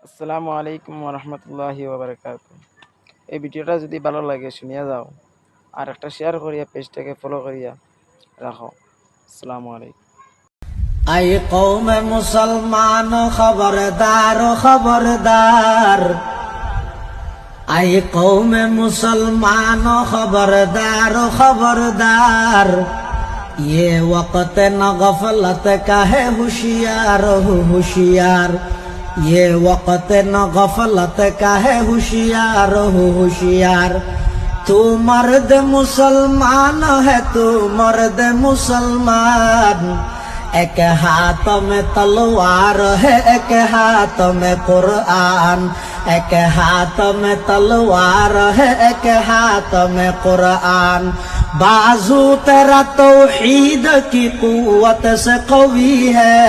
আসসালামু আলাইকুম ওরহমতুল্লাহি ওবরাকাতুহ। এই ভিডিওটা যদি ভালো লাগে শুনিয়া যাও, আর একটা শেয়ার করিয়া পেজটাকে ফলো করিয়া রাখো। আসসালামু আলাইকুম। আই কৌমে মুসলমান খবরদার খবরদার, আই কৌমে মুসলমান খবরদাर खबरदार। ये वक्त न गफलत का है होशियार होशियार, ये वक्त न गफलत का है होशियार होशियार। तू मर्द मुसलमान है, तू मर्द मुसलमान। एक हाथ में तलवार है, एक हाथ में कुरान। एक हाथ में तलवार है, एक हाथ में कुरान। बाजू तेरा तौहीद की कुव्वत से कवी है,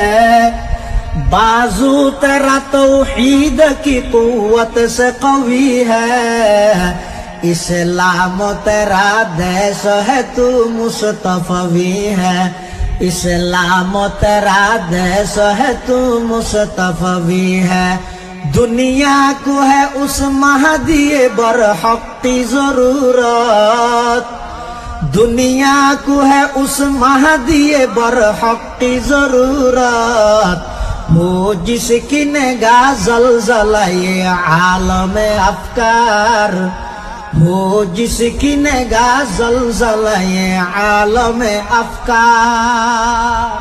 बाजू तेरा तौहीद की कुव्वत से कवी है। इस्लाम तेरा देश है, तू मुस्तफवी है। इस्लाम तेरा देश है, तू मुस्तफवी है। दुनिया को है उस महदी बरहक की जरूरत, दुनिया को है उस महदी बरहक की जरूरत। वो जिसकी निगाह जलजला ये आलम अफकार, वो जिसकी निगाह जलजला ये आलम अफकार।